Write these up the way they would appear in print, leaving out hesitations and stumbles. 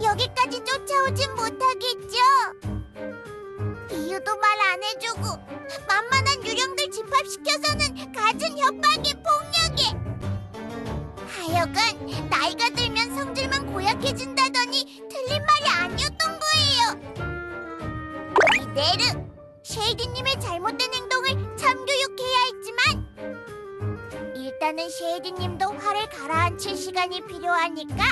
여기까지 쫓아오진 못하겠죠? 이유도 말 안 해주고 만만한 유령들 집합시켜서는 갖은 협박에 폭력에 하여간 나이가 들면 성질만 고약해진다더니 틀린 말이 아니었던 거예요. 이 네르, 쉐이디님의 잘못된 행동을 참교육해야 했지만 일단은 쉐이디님도 화를 가라앉힐 시간이 필요하니까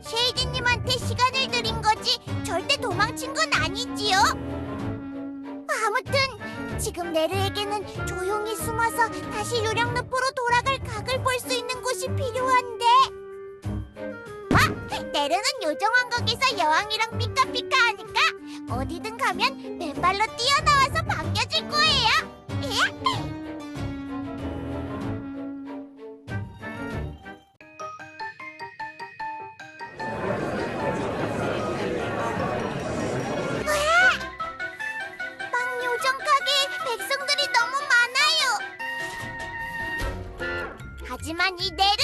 쉐이디님한테 시간을 드린 거지 절대 도망친 건 아니지요? 아무튼 지금 네르에게는 조용히 숨어서 다시 유령늪으로 돌아갈 각을 볼 수 있는 곳이 필요한데 네르는 요정왕국에서 여왕이랑 삐까삐까하니까 어디든 가면 맨발로 뛰어나와서 반겨줄 거예요. 빵 요정 가게에 백성들이 너무 많아요. 하지만 이 네르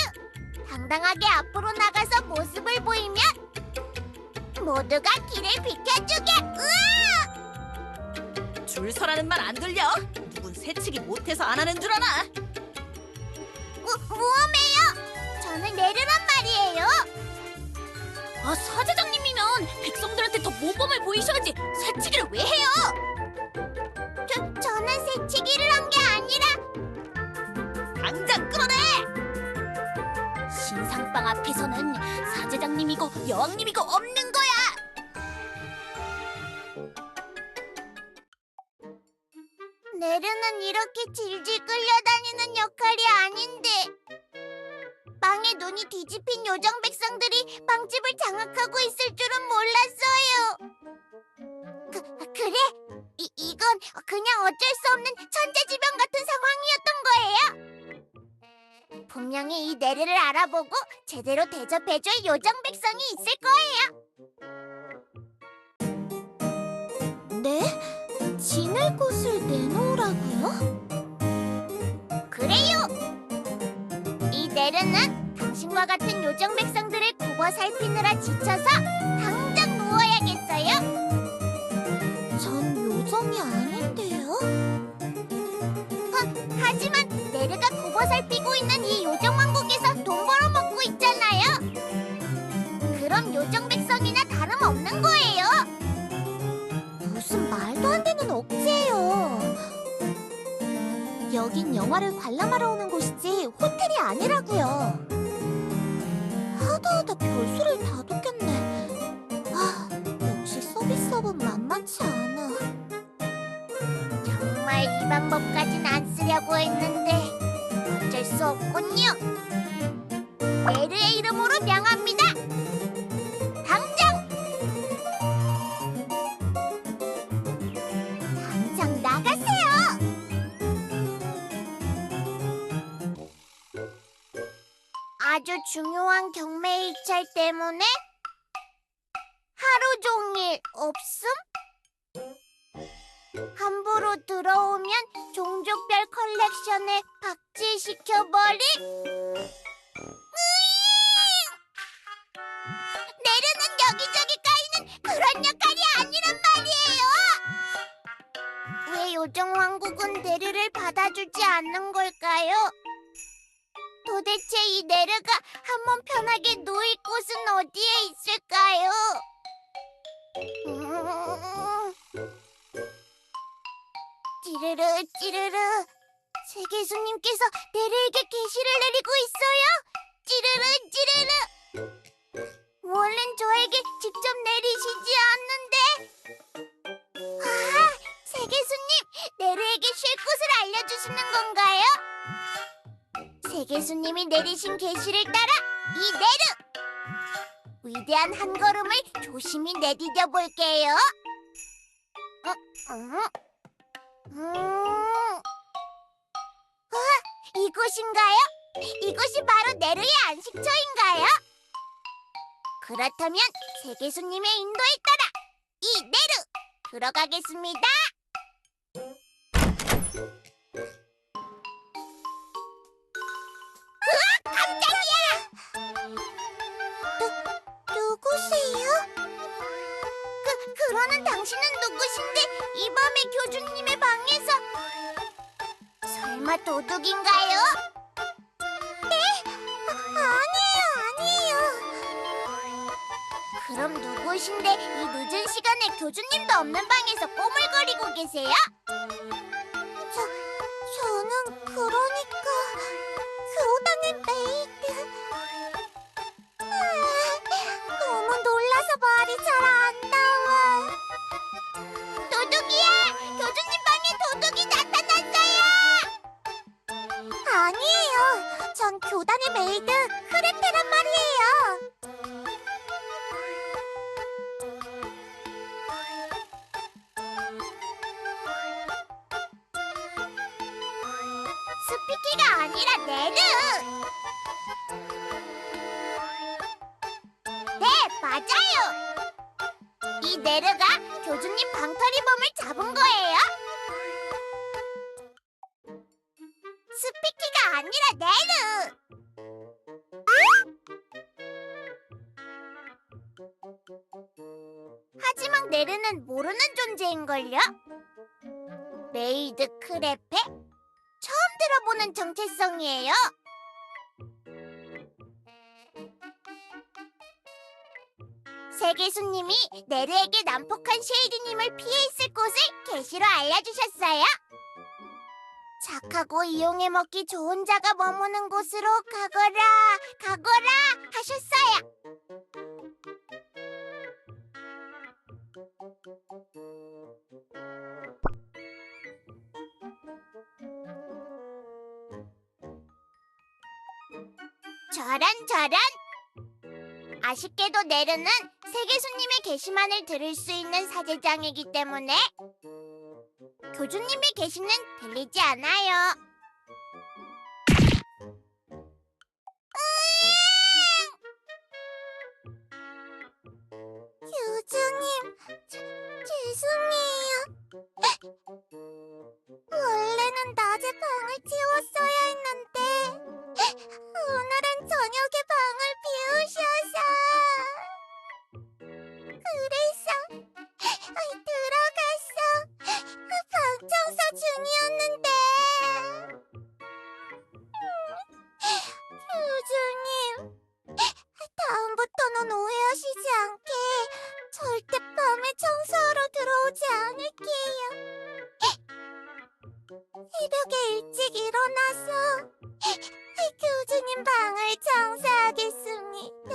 당당하게 앞으로 나가서 모습을 보이면 모두가 길을 비켜주게. 줄 서라는 말 안 들려? 누군 새치기 못해서 안 하는 줄 아나? 모험해요. 저는 네르란 말이에요. 사제장님이면 백성들한테 더 모범을 보이셔야지 새치기를 왜 해요? 저는 새치기를 한 게 아니라 당장 끌어내! 신상방 앞에서는 사제장님이고 여왕님이고 없는 거야! 네르는 이렇게 질질 끌려다니는 역할이 아닌데 빵에 눈이 뒤집힌 요정 백성들이 빵집을 장악하고 있을 줄은 몰랐어요. 그래? 이건 그냥 어쩔 수 없는 천재지변 같은 상황이었던 거예요. 분명히 이 네르를 알아보고 제대로 대접해줄 요정 백성이 있을 거예요. 네? 지낼 곳을 내놓으라고요? 그래요! 이 네르는 당신과 같은 요정 백성들을 굽어 살피느라 지쳐서 당장 누워야겠어요? 전 요정이 아닌데요? 하지만 네르가 굽어 살피고 있는 이 요정 왕국에서 돈 벌어먹고 있잖아요. 그럼 요정 백성이나 다름없는 거예요. 무슨 말도 안 되는 억지예요. 여긴 영화를 관람하러 오는 곳이지 호텔이 아니라고요. 하다하다 별수를 다 돕겠네. 역시 서비스업은 만만치 않아. 정말 이 방법까진 안 쓰려고 했는데 어쩔 수 없군요. 네르의 이름으로 명합니다. 당장 나가세요. 아주 중요한 경매 일찰 때문에 하루 종일 없음? 함부로 들어오면 종족별 컬렉션에 박제시켜버림? 네르는 여기저기 까이는 그런 역할이 아니란 말이에요. 왜 요정왕국은 네르를 받아주지 않는 걸까요? 도대체 이 네르가 한 몸 편하게 누울 곳은 어디에 있을까요? 찌르르 찌르르, 세계수님께서 네르에게 계시를 내리고 있어요. 찌르르 찌르르. 원래는 저에게 직접 내리시지 않는데. 세계수님, 네르에게 쉴 곳을 알려주시는 건가요? 세계수님이 내리신 계시를 따라 이 네르! 위대한 한 걸음을 조심히 내디뎌 볼게요. 이곳인가요? 이곳이 바로 네르의 안식처인가요? 그렇다면 세계수님의 인도에 따라 이 네르! 들어가겠습니다. 깜짝이야! 누구세요? 당신은 누구신데 이 밤에 교주님의 방에서... 설마 도둑인가요? 네? 아니에요. 그럼 누구신데 이 늦은 시간에 교주님도 없는 방에서 꼬물거리고 계세요? 저는 그러니까 교단의 메이드. 너무 놀라서 말이 잘 안 나와. 도둑이야! 교주님 방에 도둑이 나타났어요! 아니에요. 전 교단의 메이드 크레페란 말이에요. 스피키가 아니라 네르! 네, 맞아요! 이 네르가 교주님 방탈이범을 잡은 거예요? 스피키가 아니라 네르! 하지만 네르는 모르는 존재인걸요? 메이드 크레페? 처음 들어보는 정체성이에요. 세계수님이 네르에게 난폭한 쉐이디님을 피해 있을 곳을 계시로 알려주셨어요. 착하고 이용해 먹기 좋은 자가 머무는 곳으로 가거라 하셨어요. 저런. 아쉽게도 네르는 세계수님의 게시만을 들을 수 있는 사제장이기 때문에 교주님의 게시는 들리지 않아요. 교주님, 죄송해요. 원래는 낮에 방을 치웠어야 했는데 오늘은 저녁에 방을 비우셔서 그래서 들어가서 방 청소 중이었는데 교주님, 다음부터는 오해하시지 않게 절대 밤에 청소하러 들어오지 않을게요. 새벽에 일찍 일어나서 교주님 방을 청소하겠습니다.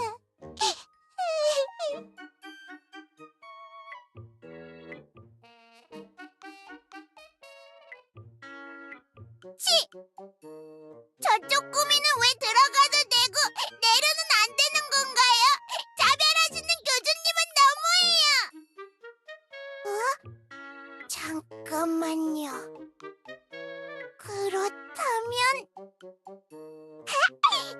치! 저쪽 꾸미는 왜 들어가도 되고 내려는 안 되는 건가요? 차별하시는 교주님은 너무해요. 잠깐만요. 그렇다면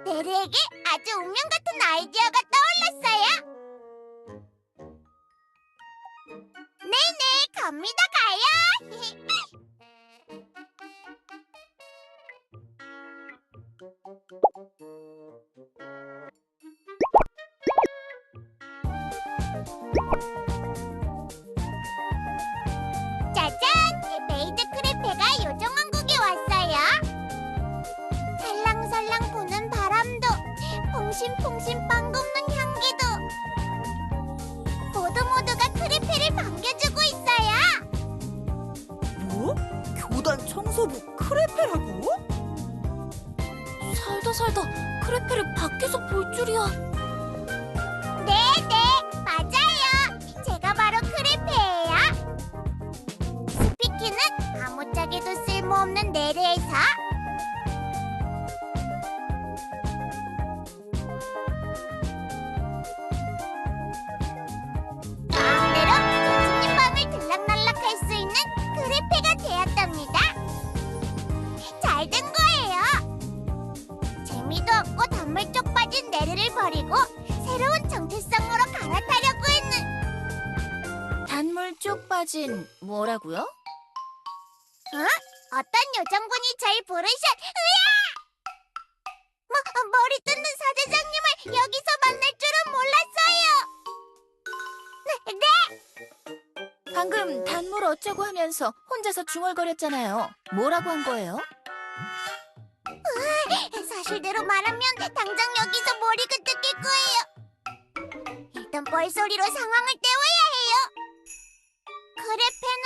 네르에게 아주 운명 같은 아이디어가 떠올랐어요. 네네, 갑니다, 가요. 짜잔! 메이드 크레페가 요정왕국에 왔어요. 살랑살랑 부는 바람도, 퐁신퐁신 빵 굽는 향기도 모두가 크레페를 반겨주고 있어요. 뭐? 교단 청소부 크레페라고? 살다 크레페를 밖에서 볼 줄이야. 네네, 맞아요. 제가 바로 크레페예요. 스피키는 아무짝에도 쓸모없는 네르에서 마음대로 교주님 밤을 들락날락할 수 있는 크레페가 되었답니다. 잘 된 거예요. 재미도 없고 단물 쪽 빠진 네르를 버리고 새로운 정체성으로 갈아타려고 했는... 단물 쪽 빠진 뭐라고요? 어떤 요정분이 절 부르셨... 으야! 머리 뜯는 사제장님을 여기서 만날 줄은 몰랐어요. 네! 하자고 하면서 혼자서 중얼거렸잖아요. 뭐라고 한 거예요? 사실대로 말하면 당장 여기서 머리가 뜯길 거예요. 일단 뻘소리로 상황을 때워야 해요. 크레페는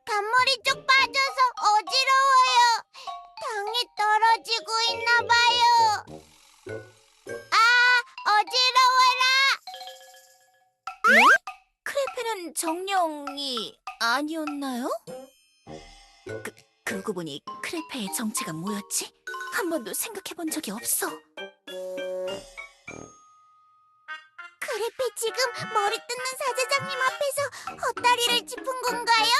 단머리 쪽 빠져서 어지러워요. 당이 떨어지고 있나 봐요. 어지러워라. 크레페는 정령이 아니었나요? 그러고 보니 크레페의 정체가 뭐였지? 한 번도 생각해 본 적이 없어. 크레페 지금 머리 뜯는 사제장님 앞에서 헛다리를 짚은 건가요?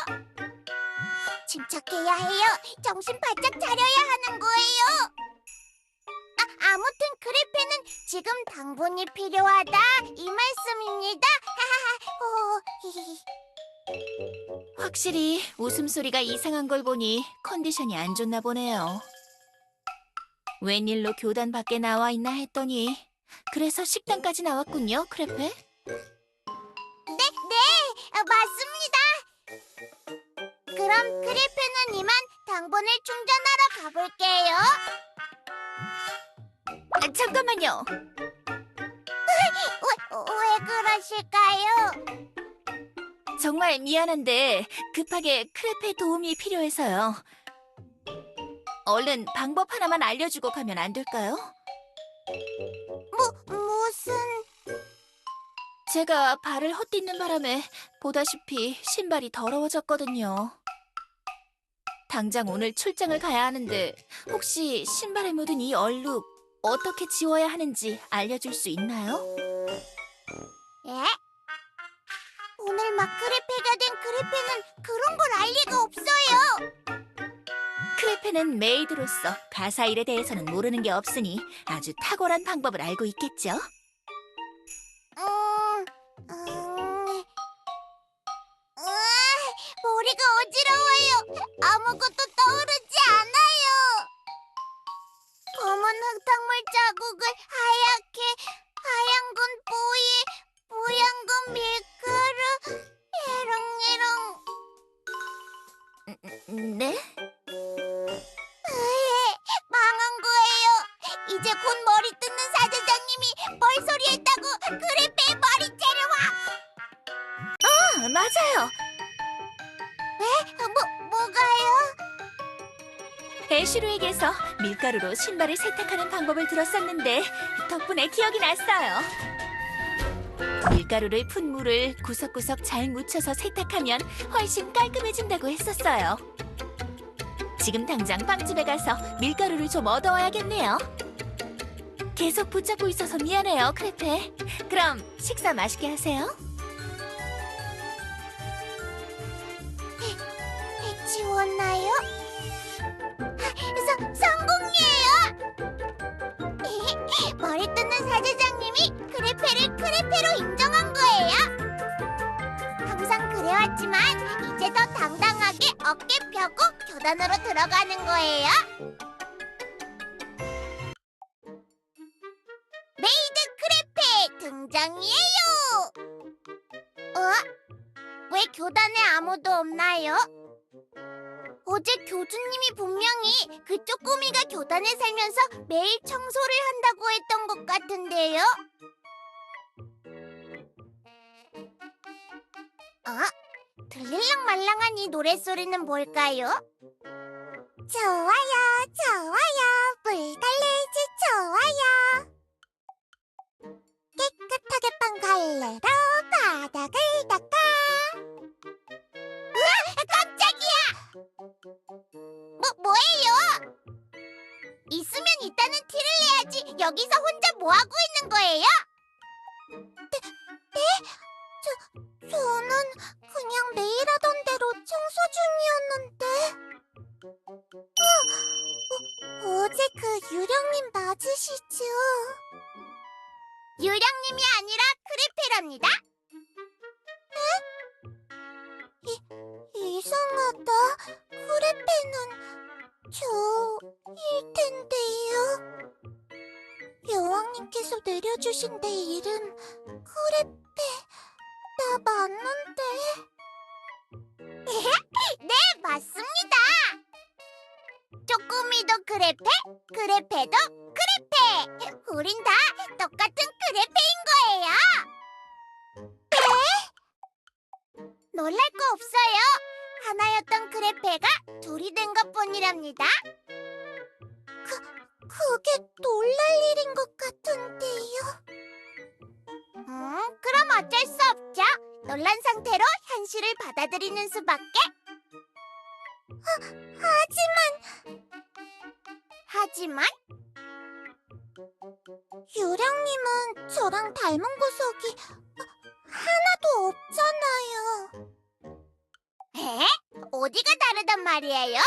침착해야 해요. 정신 바짝 차려야 하는 거예요. 아무튼 크레페는 지금 당분이 필요하다 이 말씀입니다. 확실히 웃음소리가 이상한 걸 보니 컨디션이 안 좋나 보네요. 웬일로 교단 밖에 나와 있나 했더니 그래서 식당까지 나왔군요, 크레페? 네, 맞습니다. 그럼 크레페는 이만 당분을 충전하러 가볼게요. 잠깐만요. 왜 그러실까요? 정말 미안한데 급하게 크레페 도움이 필요해서요. 얼른 방법 하나만 알려주고 가면 안 될까요? 무슨... 제가 발을 헛디는 바람에 보다시피 신발이 더러워졌거든요. 당장 오늘 출장을 가야 하는데 혹시 신발에 묻은 이 얼룩 어떻게 지워야 하는지 알려줄 수 있나요? 예? 오늘 막 크레페가 된 크레페는 그런 걸 알 리가 없어요. 크레페는 메이드로서 가사 일에 대해서는 모르는 게 없으니 아주 탁월한 방법을 알고 있겠죠? 머리가 어지러워요. 아무것도 떠오르지 않아요. 검은 흙탕물 자국을 하얗게, 하얀 건 뽀이, 뽀얀 건 밀가루, 해롱해롱. 네? 망한 거예요. 이제 곧 머리 뜯는 사제장님이 뻘소리 했다고 크레페의 머리채를 맞아요. 뭐가요? 애쉬루에게서 밀가루로 신발을 세탁하는 방법을 들었었는데 덕분에 기억이 났어요. 밀가루를 푼 물을 구석구석 잘 묻혀서 세탁하면 훨씬 깔끔해진다고 했었어요. 지금 당장 빵집에 가서 밀가루를 좀 얻어와야겠네요. 계속 붙잡고 있어서 미안해요, 크레페. 그럼 식사 맛있게 하세요. 지웠나요? 성공이에요! 머리 뜯는 사제장님이 크레페를 크레페로 인정한 거예요. 항상 그래왔지만 이제 더 당당하게 어깨 펴고 교단으로 들어가는 거예요. 메이드 크레페 등장이에요! 왜 교단에 아무도 없나요? 어제 교주님이 분명히 그쪽 꼬미가 교단에 살면서 매일 청소를 한다고 했던 것 같은데요? 들릴랑말랑한 이 노랫소리는 뭘까요? 좋아요, 좋아요, 물 달래지 좋아요. 깨끗하게 빵갈래로 바닥을 닦아. 깜짝이야! 뭐예요? 있으면 있다는 티를 내야지 여기서 혼자 뭐하고 있는 거예요? 네? 저는 그냥 매일 하던 대로 청소 중이었는데. 어제 그 유령님 맞으시죠? 유령님이 아니라 크레페랍니다. 이상하다. 크레페는 저일 텐데요. 여왕님께서 내려주신 내 이름 크레페. 나 맞는데. 네, 맞습니다. 쪼꼬미도 크레페, 크레페도 크레페. 우린 다 똑같은 크레페인 거예요. 네? 놀랄 거 없어요. 하나였던 크레페가 둘이 된 것뿐이랍니다. 그게 놀랄 일인 것 같은데요. 그럼 어쩔 수 없죠. 놀란 상태로 현실을 받아들이는 수밖에. 하지만 유령님은 저랑 닮은 구석이 하나도 없잖아요. 에? 어디가 다르단 말이에요?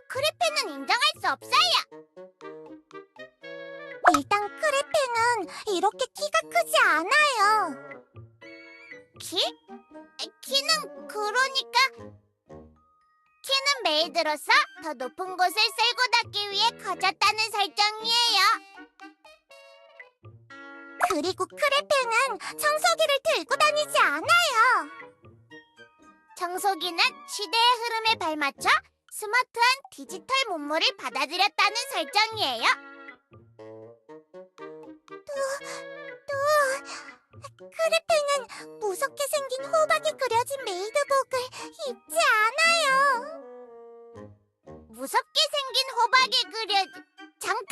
크레페는 인정할 수 없어요. 일단 크레페는 이렇게 키가 크지 않아요. 키? 키는 그러니까 키는 메이드로서 더 높은 곳을 쓸고 닿기 위해 커졌다는 설정이에요. 그리고 크레페는 청소기를 들고 다니지 않아요. 청소기는 시대의 흐름에 발맞춰 스마트한 디지털 문물을 받아들였다는 설정이에요. 크레페는 무섭게 생긴 호박이 그려진 메이드복을 입지 않아요. 무섭게 생긴 호박이 잠깐!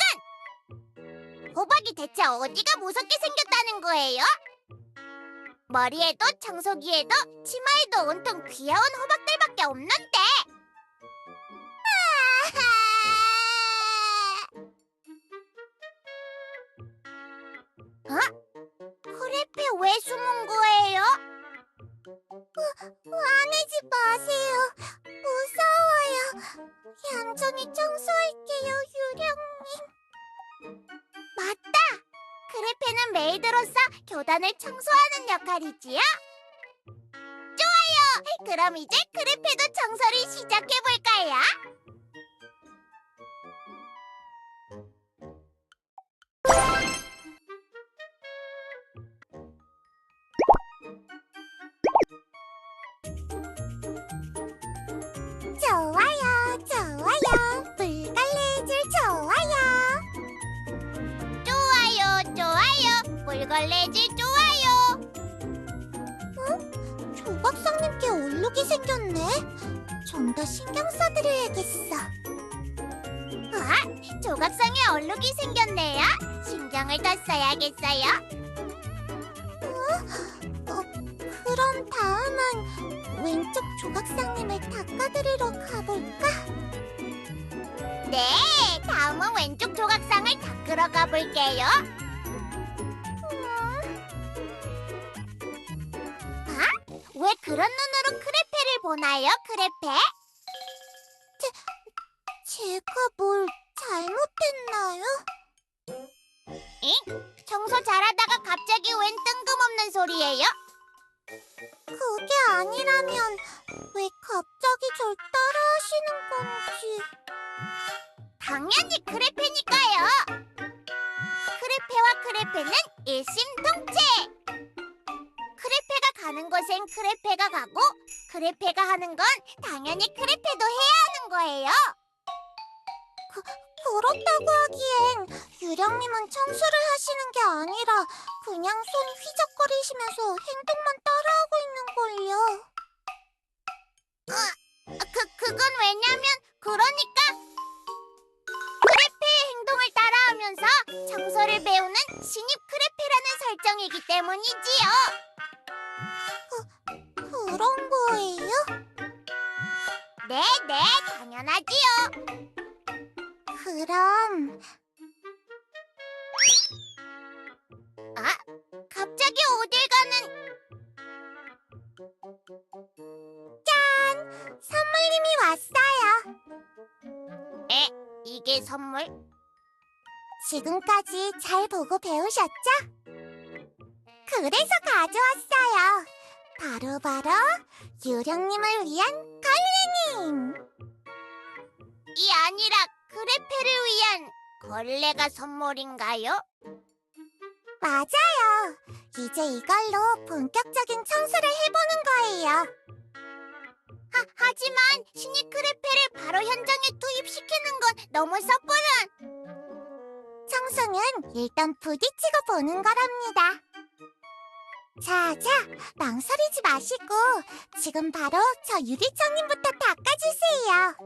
호박이 대체 어디가 무섭게 생겼다는 거예요? 머리에도 청소기에도 치마에도 온통 귀여운 호박들밖에 없는데. 크레페 왜 숨은 거예요? 화내지 마세요. 무서워요. 얌전히 청소할게요, 유령님. 맞다! 크레페는 메이드로서 교단을 청소하는 역할이지요? 좋아요! 그럼 이제 크레페도 청소를 시작해볼까요? 좋아요, 좋아요. 물걸레질 좋아요. 좋아요, 좋아요. 물걸레질 좋아요. 조각상님께 얼룩이 생겼네. 좀 더 신경 써드려야겠어. 조각상에 얼룩이 생겼네요. 신경을 더 써야겠어요. 그럼 다음은 왼쪽 조각상님을 닦아드리러 가볼까? 네, 다음은 왼쪽 조각상을 닦으러 가볼게요. 왜 그런 눈으로 크레페를 보나요, 크레페? 제가 뭘 잘못했나요? 응? 청소 잘하다가 갑자기 웬 뜬금없는 소리예요? 그게 아니라면 왜 갑자기 절 따라하시는 건지. 당연히 크레페니까요. 크레페와 크레페는 일심동체. 크레페가 가는 곳엔 크레페가 가고 크레페가 하는 건 당연히 크레페도 해야 하는 거예요. 그렇다고 하기엔 유령님은 청소를 하시는 게 아니라 그냥 손 휘적거리시면서 행동만 따라하고 있는걸요. 그건 왜냐면 그러니까 크레페의 행동을 따라하면서 청소를 배우는 신입 크레페라는 설정이기 때문이지요. 그런 거예요? 네, 당연하지요. 그럼 갑자기 어딜 가는. 짠! 선물님이 왔어요. 이게 선물? 지금까지 잘 보고 배우셨죠? 그래서 가져왔어요. 바로 유령님을 위한 걸레님. 이 아니라 크레페를 위한 걸레가 선물인가요? 맞아요. 이제 이걸로 본격적인 청소를 해보는 거예요. 하지만 신이 크레페를 바로 현장에 투입시키는 건 너무 섣부른. 청소는 일단 부딪히고 보는 거랍니다. 자, 망설이지 마시고 지금 바로 저 유리창님부터 닦아주세요.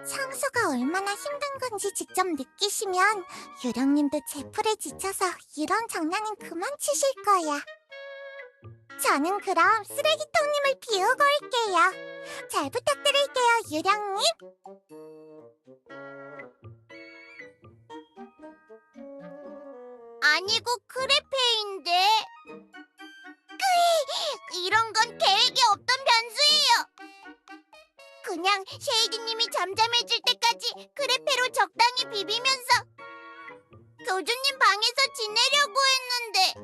청소가 얼마나 힘든 건지 직접 느끼시면 유령님도 제풀에 지쳐서 이런 장난은 그만 치실 거야. 저는 그럼 쓰레기통님을 비우고 올게요. 잘 부탁드릴게요, 유령님. 아니고 크레페인데. 이런 건 계획이 없던 변수예요. 그냥 쉐이디님이 잠잠해질 때까지 크레페로 적당히 비비면서 교주님 방에서 지내려고 했는데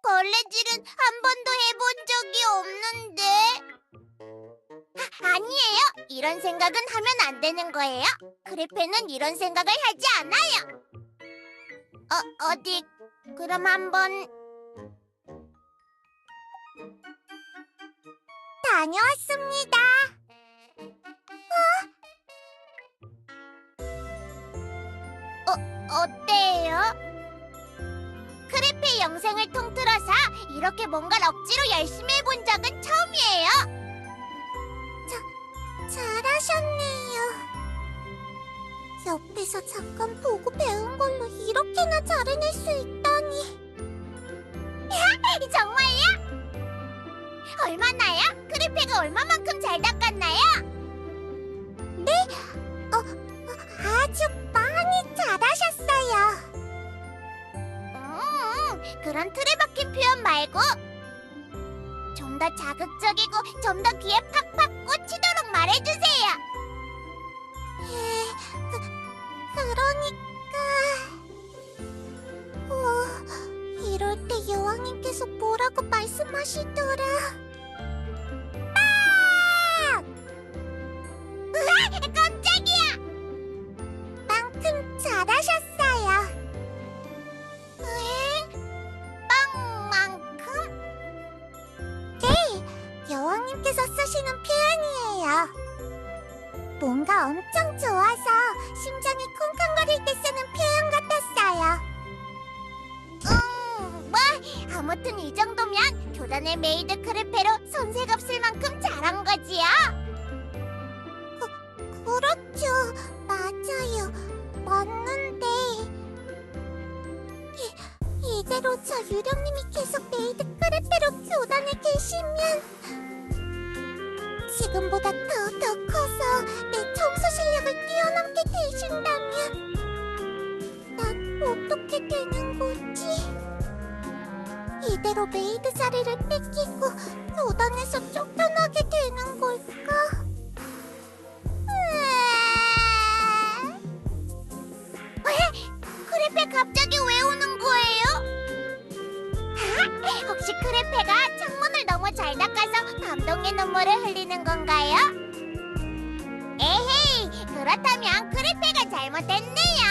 걸레질은 한 번도 해본 적이 없는데. 아니에요. 이런 생각은 하면 안 되는 거예요. 크레페는 이런 생각을 하지 않아요. 어디 그럼 한번 다녀왔습니다. 어때요? 크레페 영생을 통틀어서 이렇게 뭔가를 억지로 열심히 해본 적은 처음이에요. 잘하셨네요. 옆에서 잠깐 보고 배운 걸로 이렇게나 잘해낼 수 있다니. 정말요? 얼마나요? 크레페가 얼마만큼 잘 닦았나요? 네? 아주 많이 잘하셨어요. 그런 틀에 박힌 표현 말고 좀 더 자극적이고 좀 더 귀에 팍팍 꽂히도록 말해주세요. 이럴 때 여왕님께서 뭐라고 말씀하시더라. 으아! 깜짝이야! 빵큼 잘하셨어요. 빵만큼? 네, 여왕님께서 쓰시는 표현이에요. 뭔가 엄청 좋아서 심장이 쿵쾅거릴 때 쓰는 표현 같았어요. 아무튼 이 정도면 교단의 메이드 크레페로 손색 없을 만큼 잘한 거지요? 그렇죠. 맞아요. 맞는데 이대로 저 유령님이 계속 메이드 크레페로 교단에 계시면 지금보다 더 커서 내 청소 실력을 뛰어넘게 되신다면 난 어떻게 되는 거지? 이대로 메이드 자리를 뺏기고 교단에서 쫓겨나게 되는 걸까? 크레페 갑자기 왜 우는 거예요? 혹시 크레페가 창문을 너무 잘 닦아서 감동의 눈물을 흘리는 건가요? 에헤이, 그렇다면 크레페가 잘못했네요.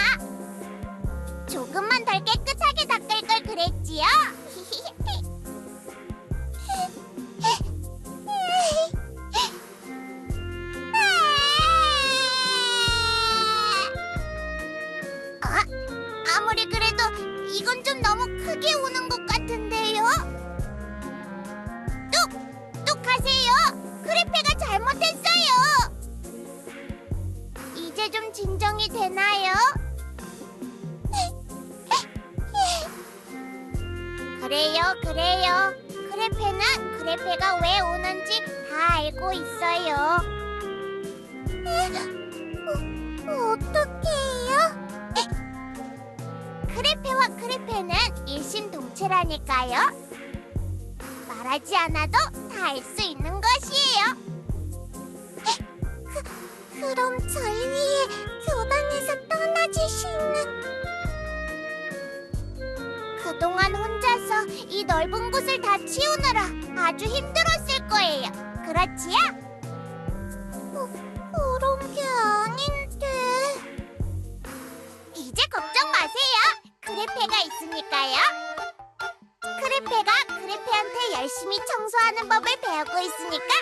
조금만 덜 깨끗하게 닦을 걸 그랬지요? 아무리 그래도 이건 좀 너무 크게 우는 것 같은데요? 뚝 하세요. 크레페가 잘못했어요. 이제 좀 진정이 되나요? 그래요. 크레페는 크레페가 왜 우는지 다 알고 있어요. 어떡해요? 크레페와 크레페는 일심동체라니까요. 말하지 않아도 다 알 수 있는 것이에요. 그럼 절 위해 교단에서 떠나주시는. 그동안 혼자서 이 넓은 곳을 다 치우느라 아주 힘들었을 거예요. 그렇지요? 그런 게 아닌데. 이제 걱정 마세요. 크레페가 있으니까요. 크레페가 크레페한테 열심히 청소하는 법을 배우고 있으니까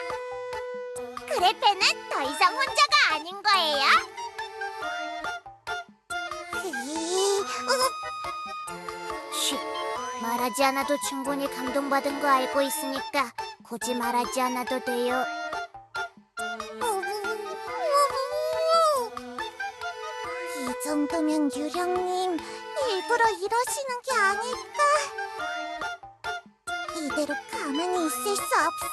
그래페는 더 이상 혼자가 아닌 거예요. 쉿, 말하지 않아도 충분히 감동받은 거 알고 있으니까 굳이 말하지 않아도 돼요. 이 정도면 유령님 일부러 이러시는 게 아닐까? 이대로 가만히 있을 수 없어.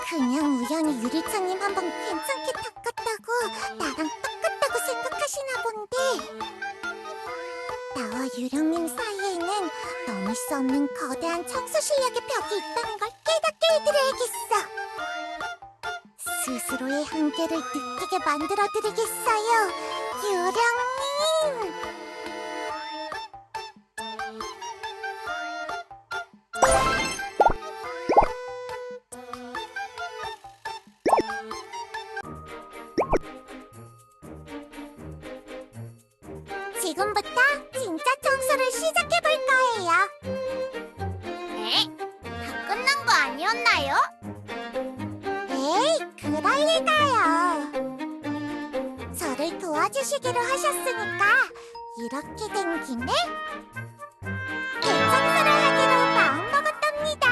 그냥 우연히 유리창님 한번 괜찮게 닦았다고 나랑 똑같다고 생각하시나 본데, 나와 유령님 사이에는 넘을 수 없는 거대한 청소 실력의 벽이 있다는 걸 깨닫게 해드려야겠어. 스스로의 한계를 느끼게 만들어드리겠어요, 유령님. 지금부터 진짜 청소를 시작해볼 거예요. 에? 다 끝난 거 아니었나요? 에이, 그럴 리가요. 저를 도와주시기로 하셨으니까 이렇게 된 김에 대청소를 하기로 마음먹었답니다.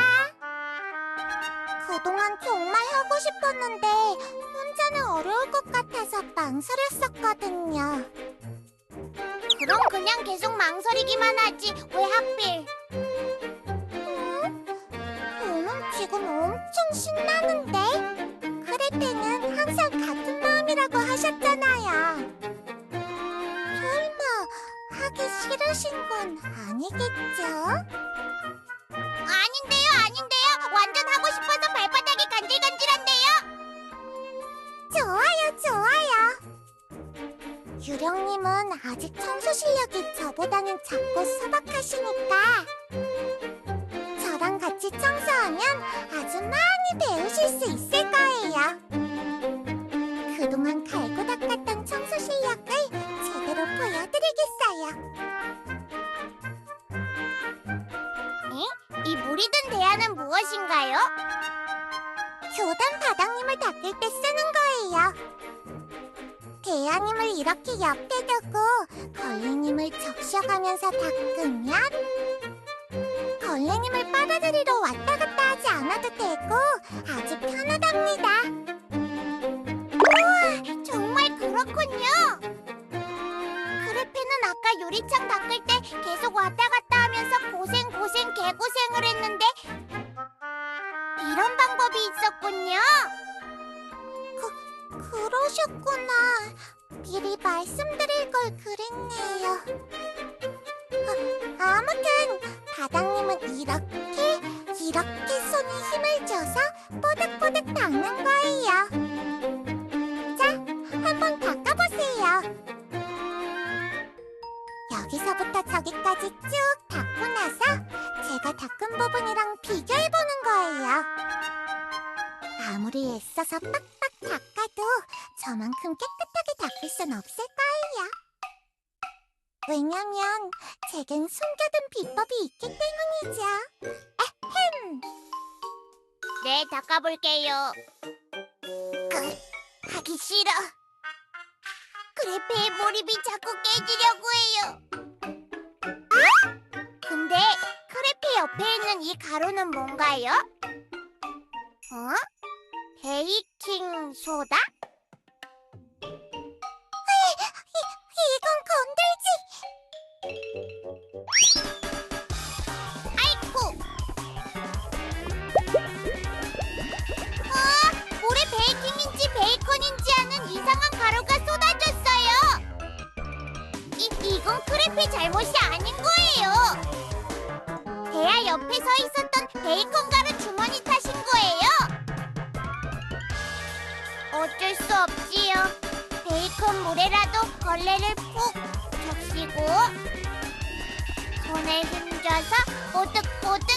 그동안 정말 하고 싶었는데 혼자는 어려울 것 같아서 망설였었거든요. 그럼 그냥 계속 망설이기만 하지 왜 하필? 저는 지금 엄청 신나는데? 크레페는 항상 같은 마음이라고 하셨잖아요. 설마 하기 싫으신 건 아니겠죠? 아닌데요. 완전 하고 싶어서 발바닥이 간질간질한데요. 좋아요. 유령님은 아직 청소 실력이 저보다는 작고 소박하시니까 저랑 같이 청소하면 아주 많이 배우실 수 있을 거예요. 그동안 갈고 닦았던 청소 실력을 제대로 보여드리겠어요. 이 물이 든 대야는 무엇인가요? 교단 바닥님을 닦을 때 쓰는 거예요. 대야님을 이렇게 옆에 두고 걸레님을 적셔가면서 닦으면 걸레님을 빨아들이러 왔다 갔다 하지 않아도 되고 아주 편하답니다. 우와, 정말 그렇군요. 크레페는 아까 유리창 닦을 때 계속 왔다 갔다 하면서 고생 개고생을 했는데 이런 방법이 있었군요. 그러셨구나. 미리 말씀드릴 걸 그랬네요. 아무튼 바닥님은 이렇게 손에 힘을 줘서 뽀득뽀득 닦는 거예요. 자, 한번 닦아보세요. 여기서부터 저기까지 쭉 닦고 나서 제가 닦은 부분이랑 비교해보는 거예요. 아무리 애써서 빡빡 닦아도 저만큼 깨끗하게 닦을 순 없을 거예요. 왜냐면 제겐 숨겨둔 비법이 있기 때문이죠. 에헴. 네, 닦아볼게요. 하기 싫어. 크레페의 몰입이 자꾸 깨지려고 해요. 근데 크레페 옆에 있는 이 가루는 뭔가요? 베이킹 소다? 이건 건들지! 아이쿠! 물에 베이킹인지 베이컨인지 아는 이상한 가루가 쏟아졌어요! 이건 크레페 잘못이 아닌 거예요! 대야 옆에 서 있었던 베이컨 가루 주머니 탓인 거예요! 어쩔 수 없지요. 베이컨 물에라도 걸레를 푹 적시고 손에 힘줘서 뽀득뽀득.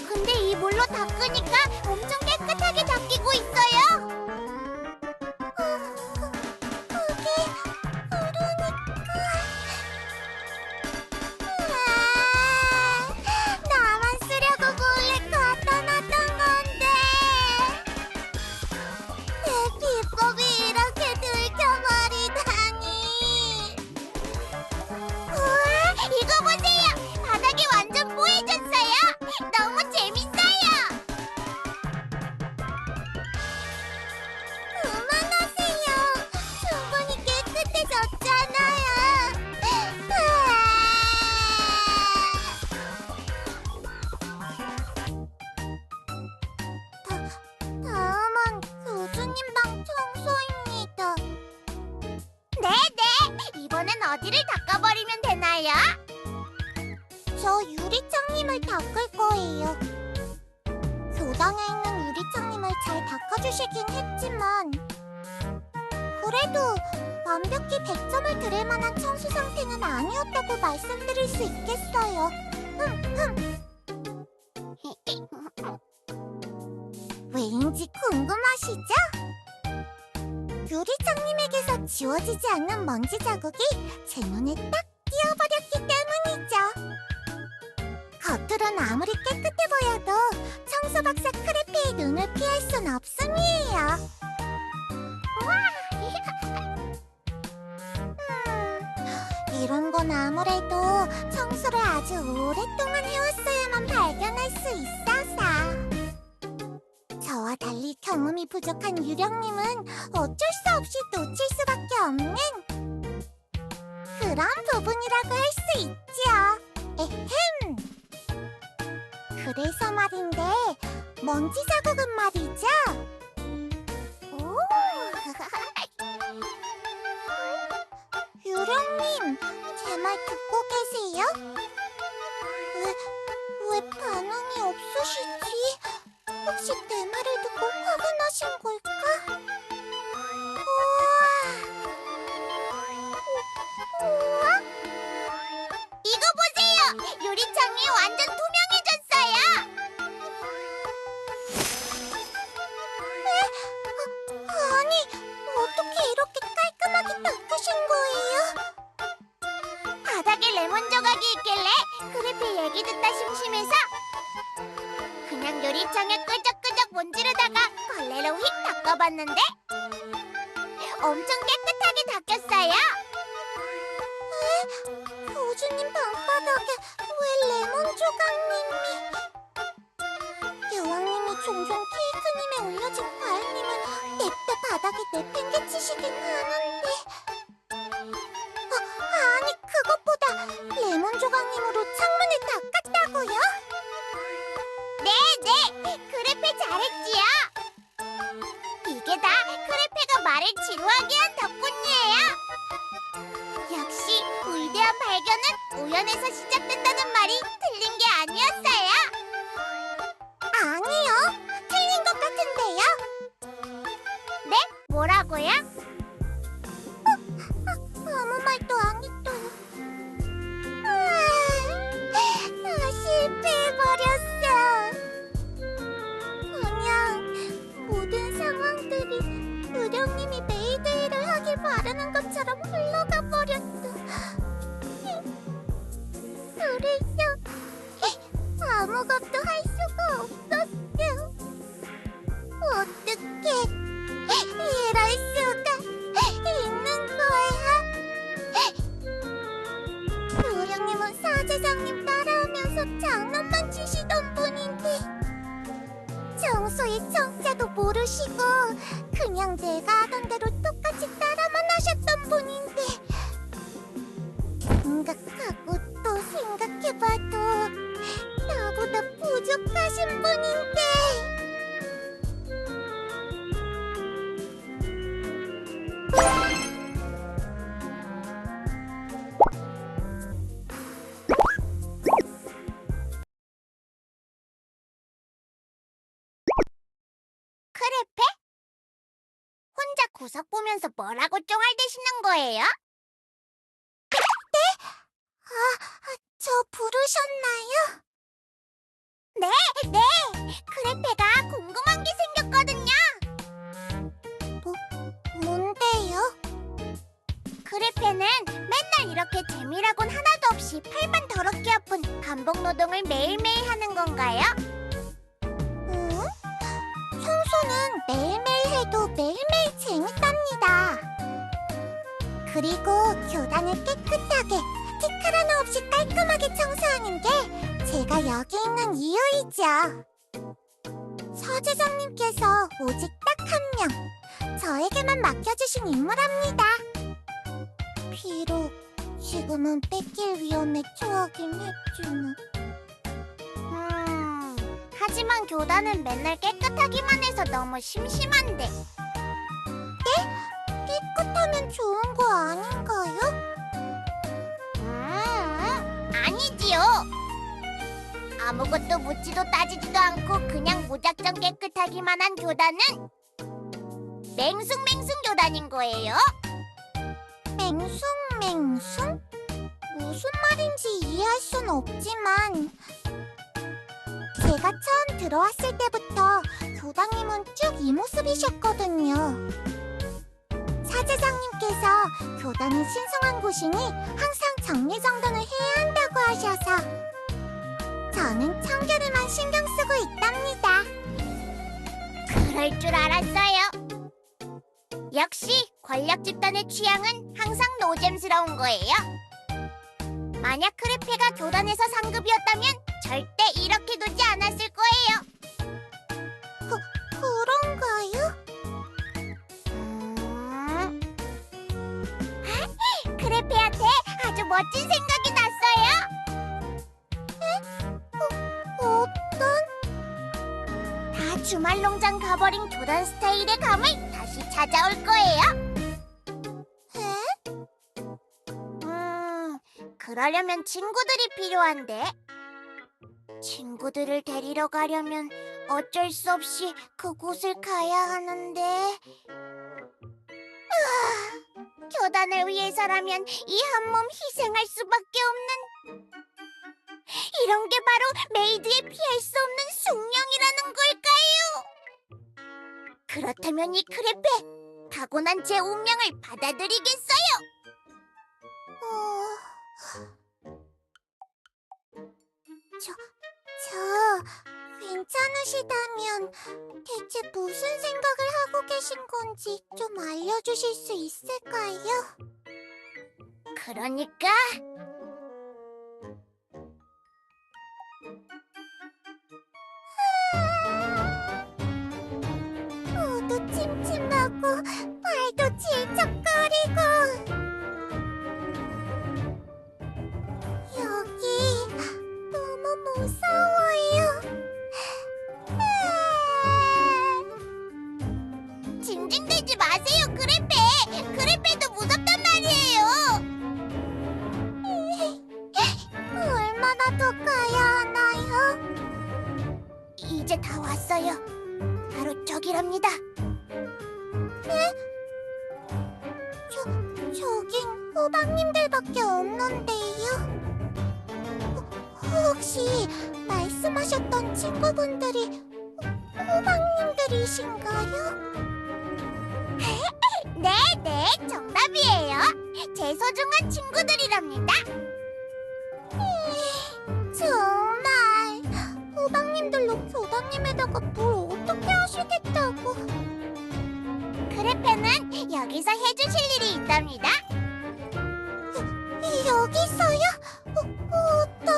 근데 이 물로 닦으니까 엄청 깨끗하게 닦이고 있어요. 그게 나만 쓰려고 어디를 닦아버리면 되나요? 저 유리창님을 닦을 거예요. 교단에 있는 유리창님을 잘 닦아주시긴 했지만 그래도 완벽히 100점을 드릴 만한 청소 상태는 아니었다고 말씀드릴 수 있겠어요. 왜인지 궁금하시죠? 유리창님에게서 지워지지 않는 먼지 자국이 제 눈에 딱 띄어버렸기 때문이죠. 겉으론 아무리 깨끗해 보여도 청소박사 크레피의 눈을 피할 순 없음이에요. 이런 건 아무래도 청소를 아주 오랫동안 해왔어야만 발견할 수 있어서. 저와 달리 경험이 부족한 유령님은 어쩔 수 없이 놓칠 수밖에 없는 그런 부분이라고 할 수 있지요. 에헴. 그래서 말인데 먼지 자국은 말이죠. 오. 유령님, 제 말 듣고 계세요? 왜 반응이 없으시지? 혹시 내 말을 듣고 화가 나신 걸까? 우와! 이거 보세요! 유리창이 완전 투명해졌어요! 아니, 어떻게 이렇게 깔끔하게 닦으신 거예요? 바닥에 레몬 조각이 있길래 크레피 얘기 듣다 심심해서 그냥 유리창에 끄적끄적 문지르다가 걸레로 휙 닦아봤는데 엄청 깨끗하게 닦였어요. 교주님 방바닥에 왜 레몬 조각님이? 여왕님이 종종 케이크님에 올려진 과일님을 냅다 바닥에 내팽개치시긴 하는데 아니 그것보다 레몬 조각님으로 창문을 닦았다고요? 네, 크레페 잘했지요? 이게 다 크레페가 말을 지루하게 한 덕분이에요. 역시 위대한 발견은 우연에서 시작된다는 말이 틀린 게 아니었어요. 아니요, 틀린 것 같은데요. 네? 뭐라고요? 아무 말도 안 했어요. 실패해버렸어. 그냥 모든 상황들이 유령님이 메이데이를 하길 바라는 것처럼 흘러가 버렸어. 그래서 아무것도 할 수가 없었어. 어떡해. 이럴 수가 있는 거야. 요령님은 사제장님 따라하면서 장난만 치시던 분인데 청소의 청자도 모르시고 그냥 내가 하던 대로 똑같이 따라만 하셨던 분인데 생각하고 또 생각해봐도 나보다 부족하신 분인데 크레페? 혼자 구석 보면서 뭐라고 쫑알대시는 거예요? 네? 저 부르셨나요? 네! 크레페가 궁금한 게 생겼거든요. 뭔데요? 크레페는 맨날 이렇게 재미라곤 하나도 없이 팔만 더럽게 아픈 반복 노동을 매일매일 하는 건가요? 응? 청소는 매일매일 해도 매일매일 재밌답니다. 그리고 교단을 깨끗하게, 티끌 하나 없이 깔끔하게 청소하는 게 제가 여기 있는 이유이죠. 서재장님께서 오직 딱 한 명, 저에게만 맡겨주신 임무랍니다. 비록 지금은 뺏길 위험에 처하긴 했지만 하지만 교단은 맨날 깨끗하기만 해서 너무 심심한데. 네? 깨끗하면 좋은 거 아닌가요? 아무것도 묻지도 따지지도 않고 그냥 무작정 깨끗하기만 한 교단은 맹숭맹숭 교단인 거예요. 맹숭맹숭? 무슨 말인지 이해할 순 없지만 제가 처음 들어왔을 때부터 교장님은 쭉 이 모습이셨거든요. 사제장님께서 교단은 신성한 곳이니 항상 정리정돈을 해야 한다고 하셔서 저는 청결에만 신경 쓰고 있답니다. 그럴 줄 알았어요. 역시 권력 집단의 취향은 항상 노잼스러운 거예요. 만약 크레페가 교단에서 상급이었다면 절대 이렇게 두지 않았을 거예요. 그런가요? 크레페한테 아주 멋진 생각이 났어요. 어떤? 다 주말농장 가버린 교단 스타일의 감을 다시 찾아올 거예요. 그러려면 친구들이 필요한데 친구들을 데리러 가려면 어쩔 수 없이 그곳을 가야 하는데 교단을 위해서라면 이 한 몸 희생할 수밖에 없는 이런 게 바로 메이드의 피할 수 없는 숙명이라는 걸까요? 그렇다면 이 크레페 타고난 제 운명을 받아들이겠어요? 저 괜찮으시다면 대체 무슨 생각을 하고 계신 건지 좀 알려주실 수 있을까요? 그러니까 모두 침침하고 발도 질척거리고 여기 너무 무서워요. 징징대지 마세요, 크레페. 크레페도 무섭단 말이에요. 얼마나 더 가야 하나요? 이제 다 왔어요. 바로 저기랍니다. 네? 저긴 호박님들밖에 없는데요. 혹시 말씀하셨던 친구분들이 호박님들이신가요? 네, 정답이에요. 제 소중한 친구들이랍니다. 정말 호박님들로 교단님에다가 뭘 어떻게 하시겠다고. 크레페는 여기서 해주실 일이 있답니다. 여기서요? 어떤?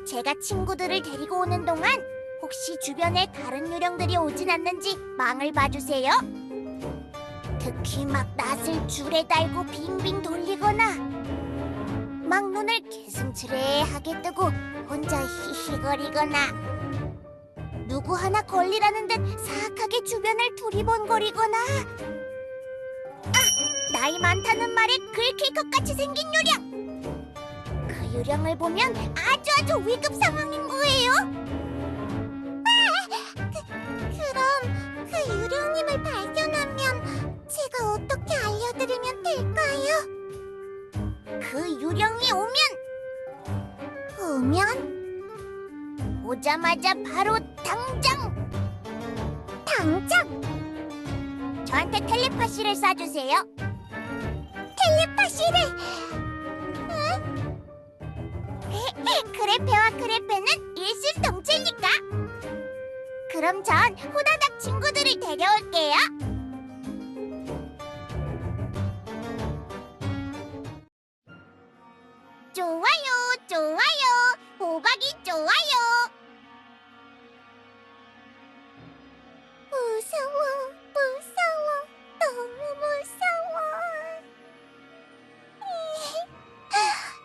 제가 친구들을 데리고 오는 동안 혹시 주변에 다른 유령들이 오진 않는지 망을 봐주세요. 특히 막 낫을 줄에 달고 빙빙 돌리거나 막 눈을 개슴츠레하게 뜨고 혼자 히히거리거나 누구 하나 걸리라는 듯 사악하게 주변을 두리번거리거나 나이 많다는 말에 긁힐 것 같이 생긴 유령! 그 유령을 보면 아주 위급 상황인 거예요. 그럼 그 유령님을 발견하면 제가 어떻게 알려드리면 될까요? 그 유령이 오면 오자마자 바로 당장 저한테 텔레파시를 쏴주세요. 텔레파시를? 크레페와 크레페는 일심동체니까. 그럼 전 후다닥 친구들을 데려올게요. 좋아요. 호박이 좋아요. 무서워. 너무 무서워.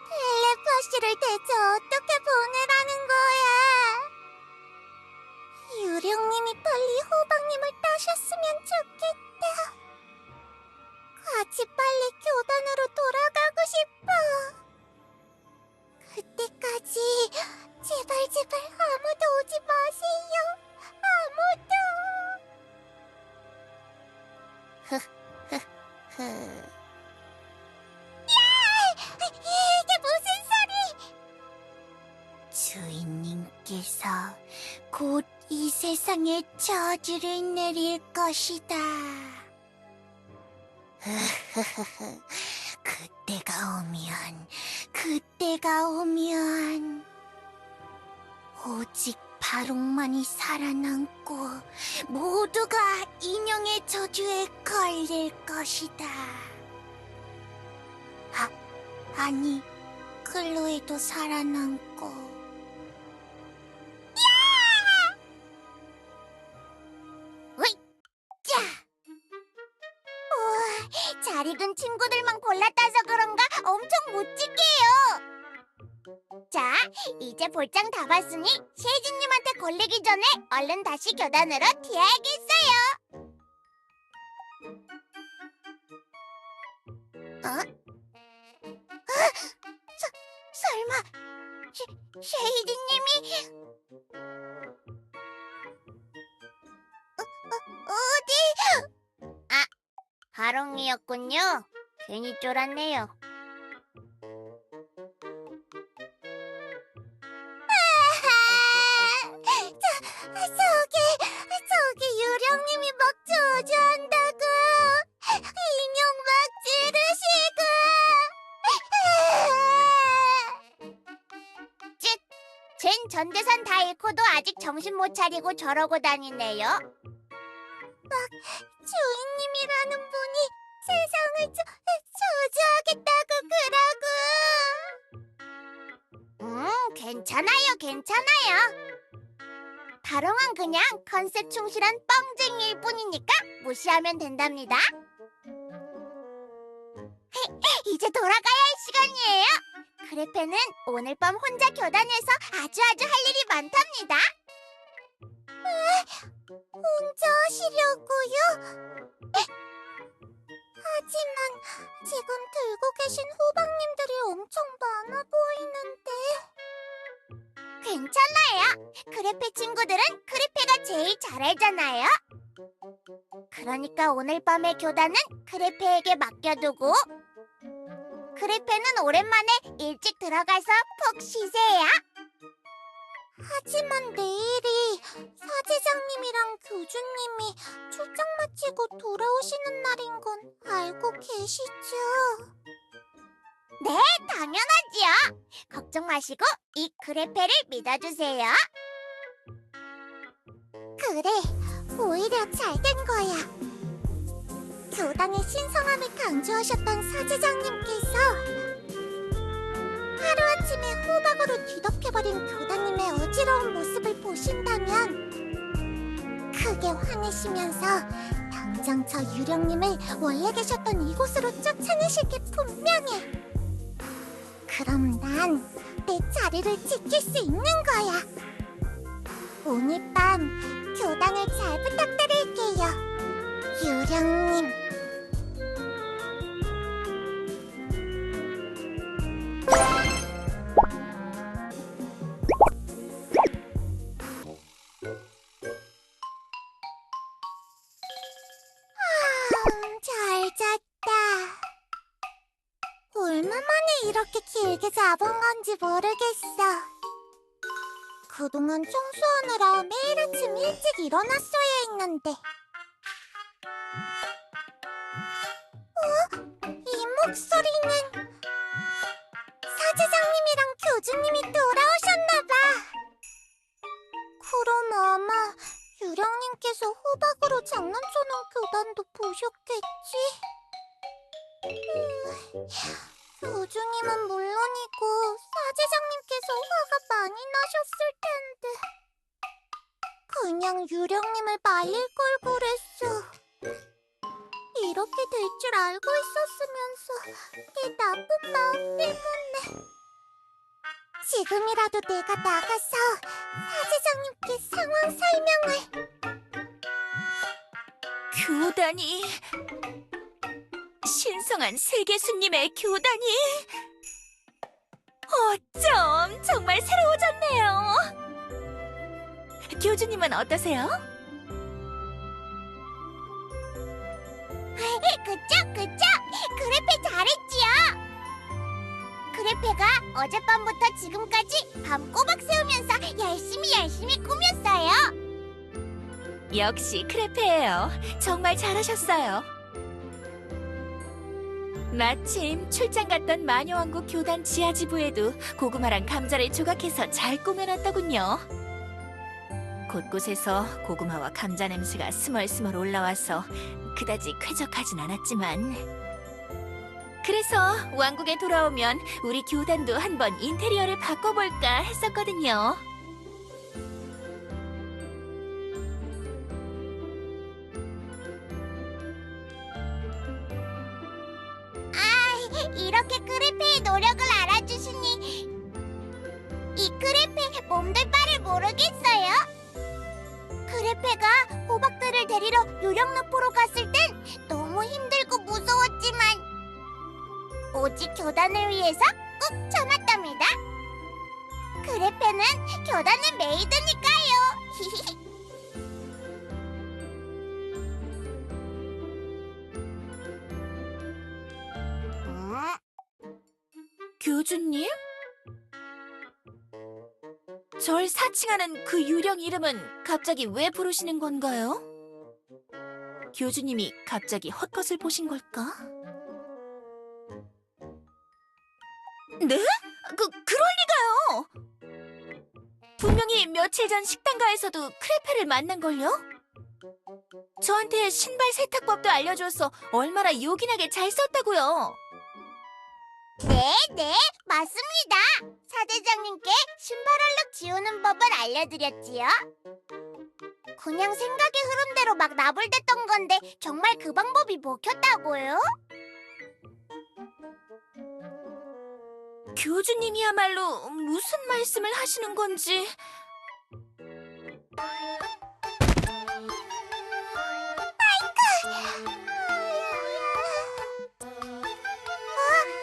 텔레파시를 대체 어떻게 보내라는 거야? 유령님이 빨리 호박님을 따셨으면 좋겠다. 같이 빨리 교단으로 돌아가고 싶어. 그때까지 하나님께서 곧 이 세상에 저주를 내릴 것이다. 그때가 오면 오직 바롱만이 살아남고 모두가 인형의 저주에 걸릴 것이다. 아니, 클로에도 살아남고. 잘 익은 친구들만 골랐다서 그런가 엄청 멋지게요. 자, 이제 볼장 다 봤으니 셰이지님한테 걸리기 전에 얼른 다시 교단으로 튀어야겠어요. 설마 셰이지님이 어디? 바롱이었군요. 괜히 쫄았네요. 저기 유령님이 막 저주한다고. 인형 막 찌르시고. 쯧, 쟨 전재산 다 잃고도 아직 정신 못 차리고 저러고 다니네요. 주인님이라는 분이 세상을 저주하겠다고 그러고. 괜찮아요. 바롱은 그냥 컨셉 충실한 뻥쟁이일 뿐이니까 무시하면 된답니다. 이제 돌아가야 할 시간이에요. 크레페는 오늘 밤 혼자 교단에서 아주 할 일이 많답니다. 혼자 하시려고요? 하지만 지금 들고 계신 호박님들이 엄청 많아 보이는데. 괜찮아요. 크레페 친구들은 크레페가 제일 잘 알잖아요. 그러니까 오늘 밤의 교단은 크레페에게 맡겨두고 크레페는 오랜만에 일찍 들어가서 푹 쉬세요. 하지만 내일이 사제장님이랑 교주님이 출장 마치고 돌아오시는 날인 건 알고 계시죠? 네, 당연하지요. 걱정 마시고 이 크레페를 믿어주세요. 그래, 오히려 잘 된 거야. 교단의 신성함을 강조하셨던 사제장님께서 하루아침에 호박으로 뒤덮여버린 교단님의 어지러운 모습을 보신다면 크게 화내시면서 당장 저 유령님을 원래 계셨던 이곳으로 쫓아내실 게 분명해. 그럼 난 내 자리를 지킬 수 있는 거야. 오늘 밤 교단을 잘 부탁드릴게요, 유령님. 잘 잤다. 얼마만에 이렇게 길게 자본 건지 모르겠어. 그동안 청소하느라 매일 아침 일찍 일어났어야 했는데. 이 목소리는 사제장님이랑 교주님이 돌아오셨나봐. 그럼 아마 유령님께서 호박으로 장난쳐놓은 교단도 보셨겠지? 교주님은 물론이고 사제장님께서 화가 많이 나셨을 텐데 그냥 유령님을 말릴 걸 그랬어. 이렇게 될 줄 알고 있었으면서 내 나쁜 마음 때문에. 지금이라도 내가 나가서 사제장님께 상황 설명을. 교단이... 신성한 세계수님의 교단이... 어쩜 정말 새로워졌네요. 교주님은 어떠세요? 그쵸? 크레페 잘했지요? 크레페가 어젯밤부터 지금까지 밤 꼬박 새우면서 열심히 꾸몄어요. 역시 크레페예요. 정말 잘하셨어요. 마침 출장 갔던 마녀왕국 교단 지하지부에도 고구마랑 감자를 조각해서 잘 꾸며놨더군요. 곳곳에서 고구마와 감자 냄새가 스멀스멀 올라와서 그다지 쾌적하진 않았지만, 그래서 왕국에 돌아오면 우리 교단도 한번 인테리어를 바꿔볼까 했었거든요. 이렇게 크레페의 노력을 알아주시니 이 크레페 몸둘 바를 모르겠어요. 크레페가 호박들을 데리러 유령늪으로 갔을 땐 너무 힘들고 무서웠지만 오직 교단을 위해서 꾹 참았답니다. 크레페는 교단의 메이드니까요. 교주님? 절 사칭하는 그 유령 이름은 갑자기 왜 부르시는 건가요? 교주님이 갑자기 헛것을 보신 걸까? 네? 그럴 리가요! 분명히 며칠 전 식당가에서도 크레페를 만난걸요? 저한테 신발 세탁법도 알려줘서 얼마나 요긴하게 잘 썼다고요. 네, 맞습니다. 사대장님께 신발 얼룩 지우는 법을 알려드렸지요. 그냥 생각의 흐름대로 막 나불댔던 건데 정말 그 방법이 먹혔다고요? 교주님이야말로 무슨 말씀을 하시는 건지.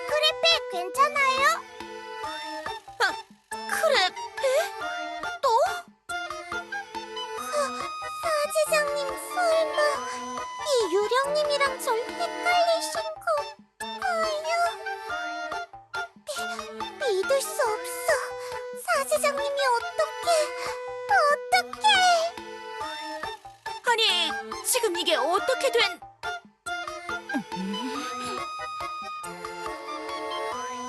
크레페 괜찮아요? 크레페? 또? 사지장님 설마 이 유령님이랑 절 헷갈리신 건가요? 믿을 수 없어. 사지장님이 어떻게... 아니, 지금 이게 어떻게 된...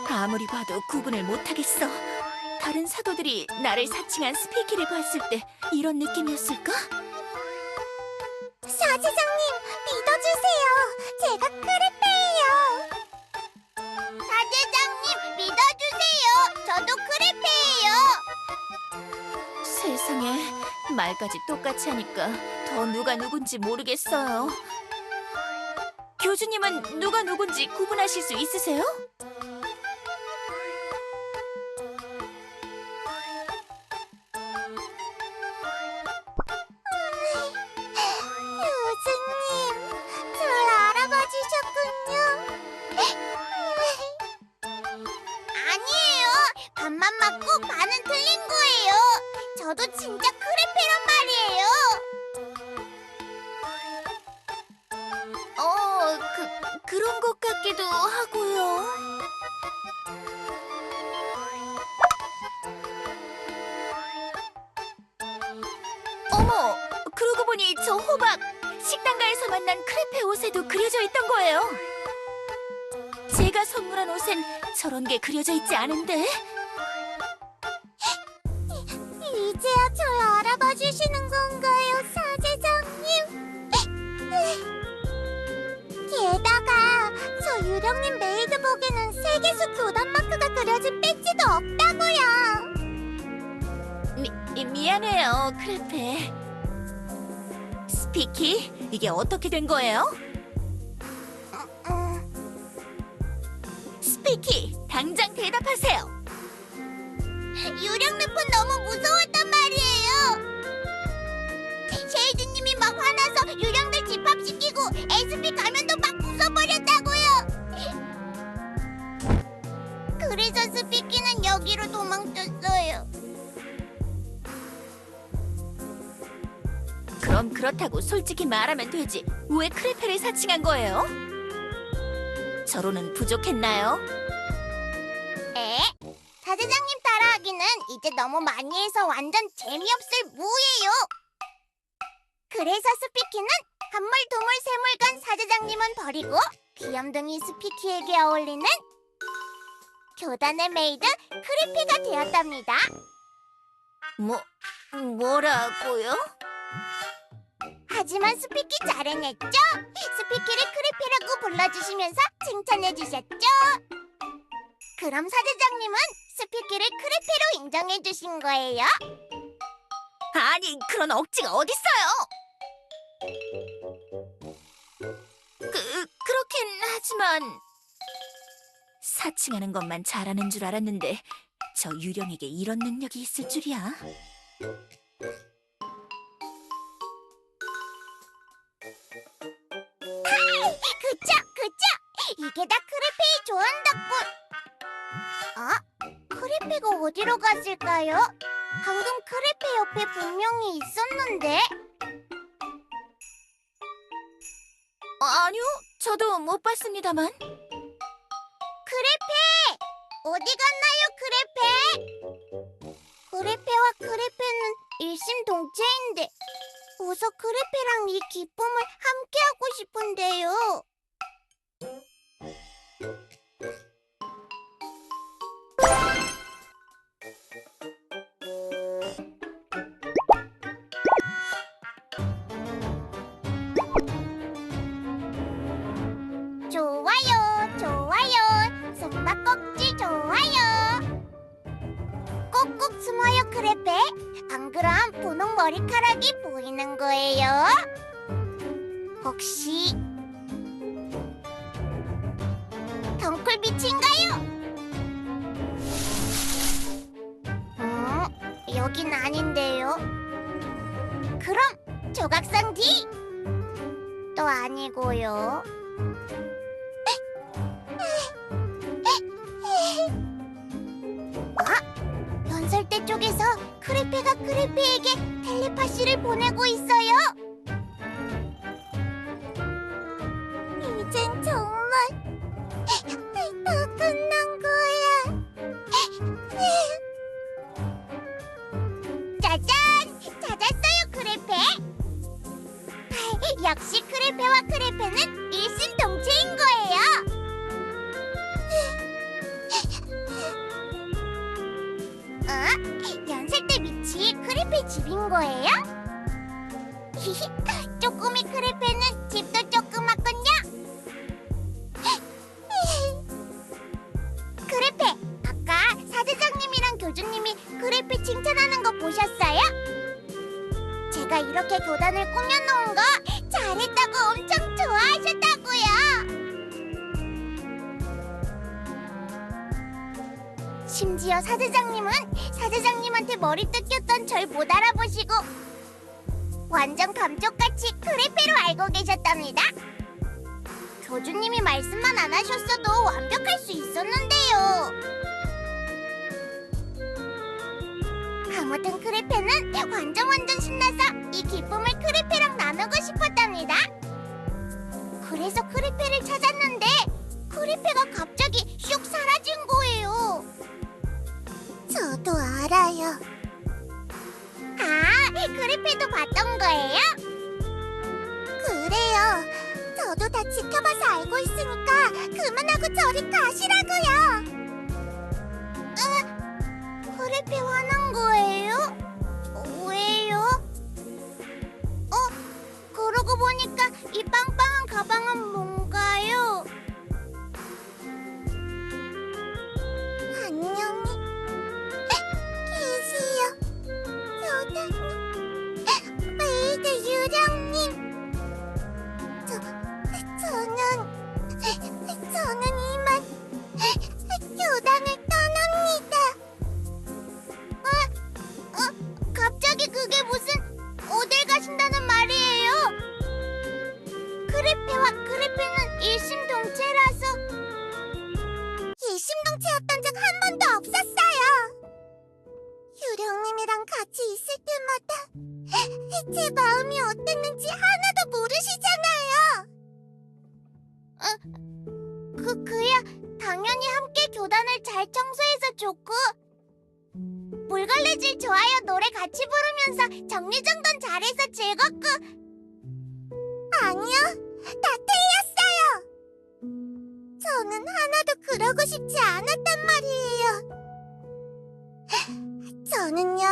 아무리 봐도 구분을 못하겠어. 다른 사도들이 나를 사칭한 스피키를 봤을 때 이런 느낌이었을까? 사지장님 믿어주세요. 제가 크레페예요. 사지장님 믿어주세요. 저도 크레페예요. 세상에, 말까지 똑같이 하니까 더 누가 누군지 모르겠어요. 교주님은 누가 누군지 구분하실 수 있으세요? 교수님, 절 알아봐 주셨군요. 아니에요. 반만 맞고 반은 틀린 거예요. 저도 진짜 크레페란 말이에요. 그런 것 같기도 하고요. 어머, 그러고 보니 저 호박 식당가에서 만난 크레페 옷에도 그려져 있던 거예요. 제가 선물한 옷엔 저런 게 그려져 있지 않은데? 이제야 절 알아봐 주시는 건가요, 사제장님? 게다가 저 유령님 메이드복에는 세계수 교단 마크가 그려진 배지도 없다고요. 미안해요, 크레페. 스피키, 이게 어떻게 된 거예요? 스피키, 당장 대답하세요. 유령늪은 너무 무서웠단 말이에요. 쉐이드님이 막 화나서 유령들 집합시키고 SP 가면도 막 부숴버렸다고요. 그래서 스피키는 여기로 도망쳤어요. 그럼 그렇다고 솔직히 말하면 되지. 왜 크레페를 사칭한 거예요? 저로는 부족했나요? 에? 사제장님 따라하기는 이제 너무 많이 해서 완전 재미없을 무예요. 그래서 스피키는 한물 두물 세물간 사제장님은 버리고 귀염둥이 스피키에게 어울리는 교단의 메이드 크리피가 되었답니다. 뭐라고요? 하지만 스피키 잘 해냈죠? 스피키를 크리피라고 불러주시면서 칭찬해주셨죠? 그럼 사제장님은 스피키를 크리피로 인정해주신 거예요. 아니, 그런 억지가 어딨어요? 그렇긴 하지만 사칭하는 것만 잘하는 줄 알았는데 저 유령에게 이런 능력이 있을 줄이야. 그쵸! 이게 다 크리피의 조언 덕분. 크리피가 어디로 갔을까요? 방금 크리피 옆에 분명히 있었는데. 아니요, 저도 못 봤습니다만. 크리피! 어디 갔나요, 크리피? 크리피와 크리피는 일심동체인데 어서 크리피랑 이 기쁨을 함께하고 싶은데요. 좋아요, 좋아요. 숨바꼭질 좋아요. 꼭꼭 숨어요, 크레페. 안 그럼 분홍 머리카락이 보이는 거예요. 혹시 덩쿨빛인가요? 여긴 아닌데요. 그럼 조각상 D? 또 아니고요. 연설대 쪽에서 크레페가 크레페에게 텔레파시를 보내고 있어요. 이젠 정말 다 끝난 거야. 짜잔! 찾았어요, 크레페. 역시 크레페와 크레페는 일심동체인 거예요. 연설대 밑이 크레페 집인 거예요? 쪼꼬미 크레페는 집도 조그맣군요. 크레페, 아까 사제장님이랑 교주님이 크레페 칭찬하는 거 보셨어요? 제가 이렇게 교단을 꾸며놓은 거 잘했다고 엄청 좋아하셨다고요. 심지어 사제장님한테 머리 뜯겼던 절 못 알아보시고 완전 감쪽같이 크레페로 알고 계셨답니다. 교주님이 말씀만 안 하셨어도 완벽할 수 있었는데요. 아무튼 크레페는 완전 신나서 이 기쁨을 크레페랑 나누고 싶었답니다. 그래서 크레페를 찾았는데 크레페가 갑자기 슉 사라진 거예요. 저도 알아요. 크레페도 봤던 거예요? 그래요. 저도 다 지켜봐서 알고 있으니까 그만하고 저리 가시라고요. 크레페 화난 거예요? 왜요? 그러고 보니까 이 빵빵한 가방은 뭔가요? 안녕히 계세요, 교단님. 메이드 유령님. 저는 이만 교단을 떠납니다. 갑자기 그게 무슨 어딜 가신다는 말이에요? 크레페와 크레페는 일심동체라서. 일심동체였던 적 한 번도 없었어요. 유령님이랑 같이 있을 때마다 제 마음이 어땠는지 하나도 모르시잖아요. 그야 당연히 함께 교단을 잘 청소해서 좋고 물걸레질 좋아요 노래 같이 부르면서 정리정돈 잘해서 즐겁고 아니요, 다 틀렸어요. 저는 하나도 그러고 싶지 않았단 말이에요. 저는요,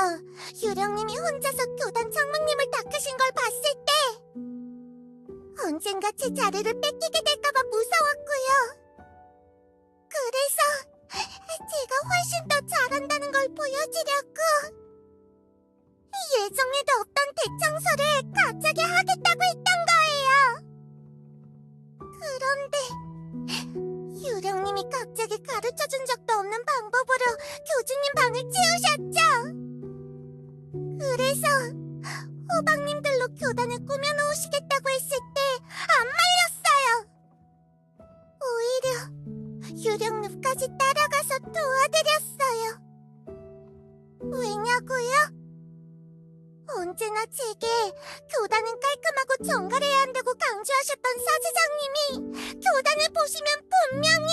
유령님이 혼자서 교단 청명님을 닦으신 걸 봤을 때 언젠가 제 자리를 뺏기게 될까봐 무서웠고요. 그래서 제가 훨씬 더 잘한다는 걸 보여주려고 예정에도 없던 대청소를 갑자기 하겠다고 했던 거예요. 그런데 유령님이 갑자기 가르쳐준 적도 없는 방법으로 교주님 방을 치우셨죠. 그래서 호박님들로 교단을 꾸며놓으시겠다고 했을 때 안 말렸어요. 오히려 유령늪까지 따라가서 도와드렸어요. 왜냐고요? 언제나 제게 교단은 깔끔하고 정갈해야 한다고 강조하셨던 사제장님이 교단을 보시면 분명히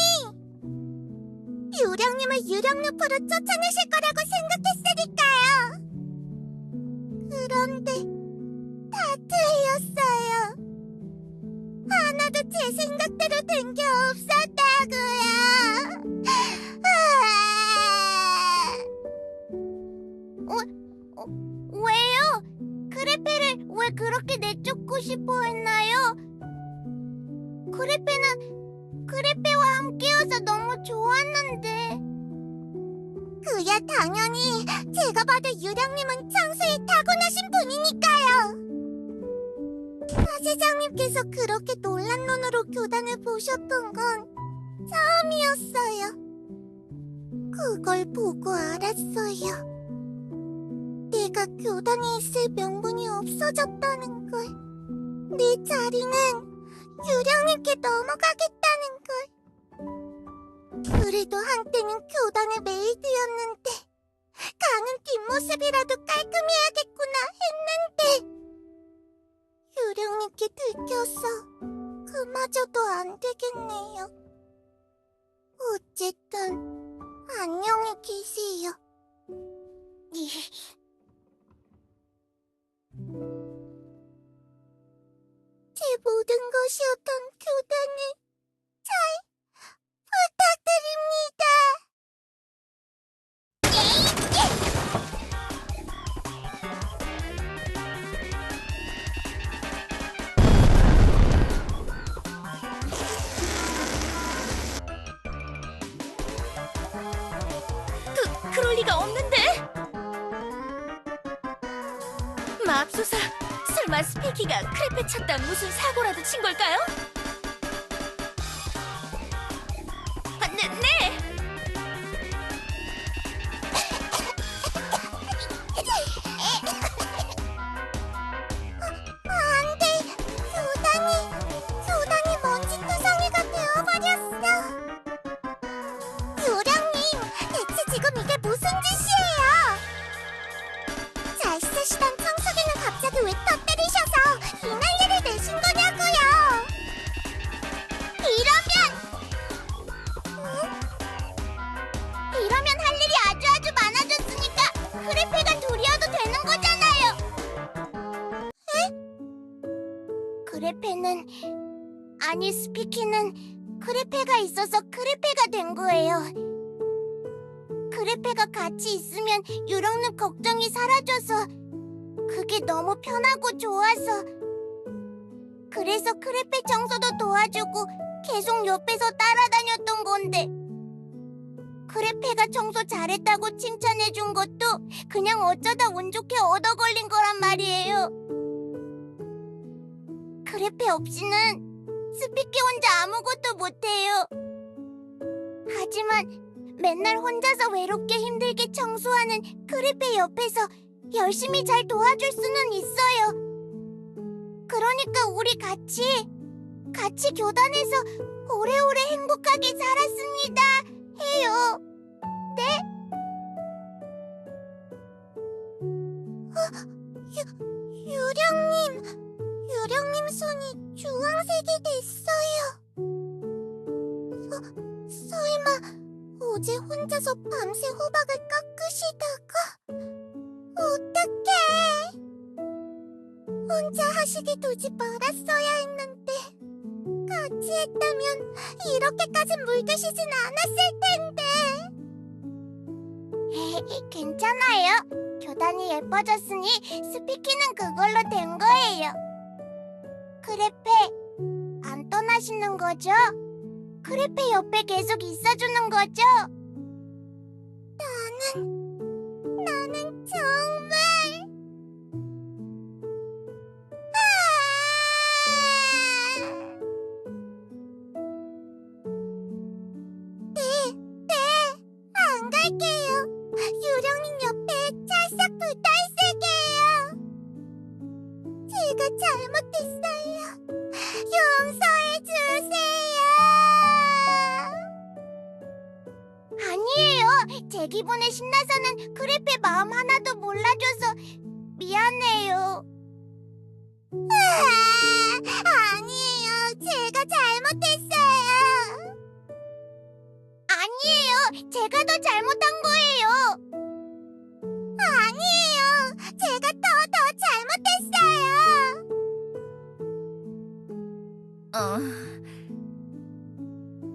유령님을 유령늪으로 쫓아내실 거라고 생각했으니까요. 그런데 다 틀렸어요. 하나도 제 생각대로 된 게 없었다고요. 왜요? 크레페를 왜 그렇게 내쫓고 싶어 했나요? 크레페와 함께여서 너무 좋았는데. 그야 당연히 제가 봐도 유령님은 청소에 타고나신 분이니까요. 사제장님께서 그렇게 놀란 눈으로 교단을 보셨던 건 처음이었어요. 그걸 보고 알았어요. 내가 교단에 있을 명분이 없어졌다는 걸. 내 자리는 유령님께 넘어가겠다는 걸. 그래도 한때는 교단의 메이드였는데 강은 뒷모습이라도 깔끔해야겠구나 했는데 유령님께 들켜서 그마저도 안 되겠네요. 어쨌든 안녕히 계세요. 제 모든 것이었던 교단을 잘 부탁드립니다. 그럴 리가 없는데. 맙소사, 설마 스피키가 크레페 찾다 무슨 사고라도 친 걸까요? 네. 안 돼! 교단이 먼지투성이가 되어버렸어! 요령님, 대체 지금 이게 무슨 짓이에요? 잘 쓰시던 청소기는 갑자기 왜 터뜨리셔서 이 난리를 내신 거냐고요! 이러면 할 일이 아주 많아졌으니까 크레페가 둘이어도 되는 거잖아요! 크레페는 아니 스피키는 크레페가 있어서 크레페가 된 거예요. 크레페가 같이 있으면 유령늪 걱정이 사라져서 그게 너무 편하고 좋아서 그래서 크레페 청소도 도와주고 계속 옆에서 따라다녔던 건데 크레페가 청소 잘했다고 칭찬해준 것도 그냥 어쩌다 운 좋게 얻어 걸린 거란 말이에요. 크레페 없이는 스피키 혼자 아무것도 못해요. 하지만 맨날 혼자서 외롭게 힘들게 청소하는 크레페 옆에서 열심히 잘 도와줄 수는 있어요. 그러니까 우리 같이 교단에서 오래오래 행복하게 살았습니다 해요. 네? 유령님 손이 주황색이 됐어요. 설마 어제 혼자서 밤새 호박을 깎으시다가 어떡해! 혼자 하시게 두지 말았어야 했는데 같이 했다면 이렇게까지 물드시진 않았을 텐데. 괜찮아요. 교단이 예뻐졌으니 스피키는 그걸로 된 거예요. 크레페, 안 떠나시는 거죠? 크레페 옆에 계속 있어주는 거죠? 나는 정말... 안 갈게요. 유령님 옆에 찰싹 붙어있을게요. 제가 잘못했어요. 용서해주세요. 아니에요. 제 기분에 신나서는 크레페 마음 하나도 몰라줘서 미안해요. 아니에요. 제가 잘못했어요. 아니에요. 제가 더 잘못한 거예요. 아니에요. 제가 더 잘못했어요.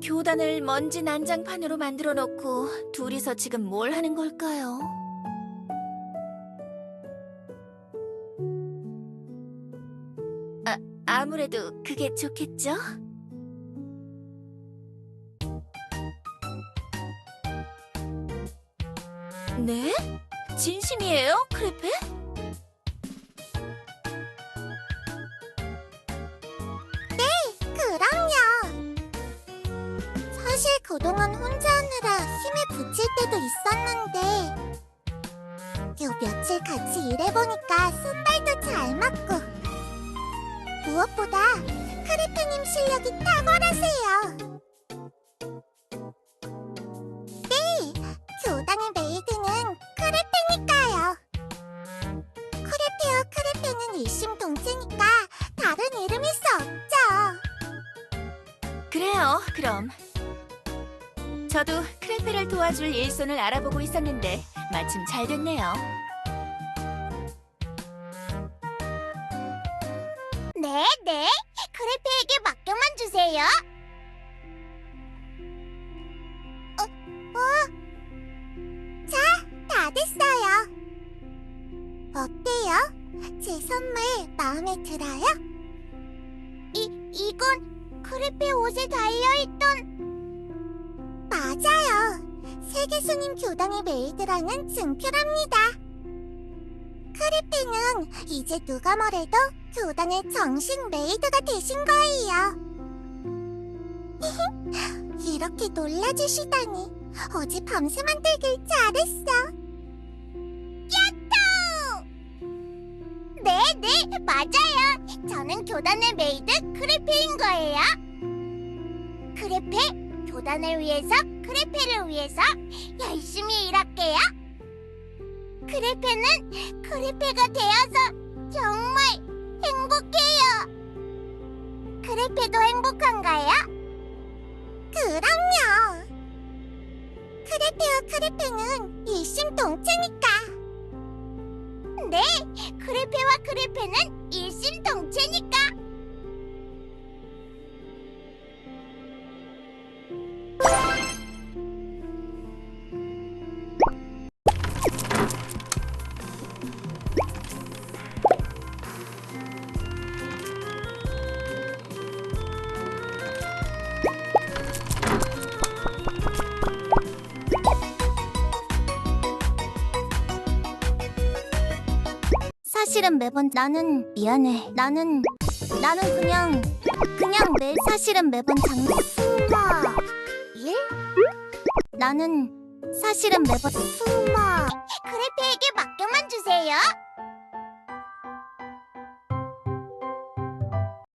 교단을 먼지 난장판으로 만들어 놓고 둘이서 지금 뭘 하는 걸까요? 아무래도 그게 좋겠죠? 네? 진심이에요, 크레페? 그럼요. 사실 그동안 혼자 하느라 힘에 부칠 때도 있었는데 요 며칠 같이 일해보니까 손발도 잘 맞고 무엇보다 크레페님 실력이 탁월하세요. 네, 교단의 메이드는 크레페니까요. 크레페와 크레페는 일심동체니까 다른 이름일 수 없죠. 그래요, 그럼. 저도 크레페를 도와줄 일손을 알아보고 있었는데 마침 잘 됐네요. 네. 크레페에게 맡겨만 주세요. 자, 다 됐어요. 어때요? 제 선물 마음에 들어요? 이건 크레페 옷에 달려있던... 맞아요. 세계수님 교단의 메이드라는 증표랍니다. 크레페는 이제 누가 뭐래도 교단의 정식 메이드가 되신 거예요. 이렇게 놀라주시다니 어제 밤새 만들길 잘했어. 야토! 네, 맞아요. 저는 교단의 메이드 크레페인 거예요. 크레페, 교단을 위해서, 크레페를 위해서 열심히 일할게요. 크레페는 크레페가 되어서 정말 행복해요. 크레페도 행복한가요? 그럼요. 크레페와 크레페는 일심동체니까. 네, 크레페와 크레페는 일심동체니까. 사실은 매번 미안해. 나는 그냥 사실은 매번 장수마 일? 나는 사실은 매번 수마 크레페에게 맡겨만 주세요.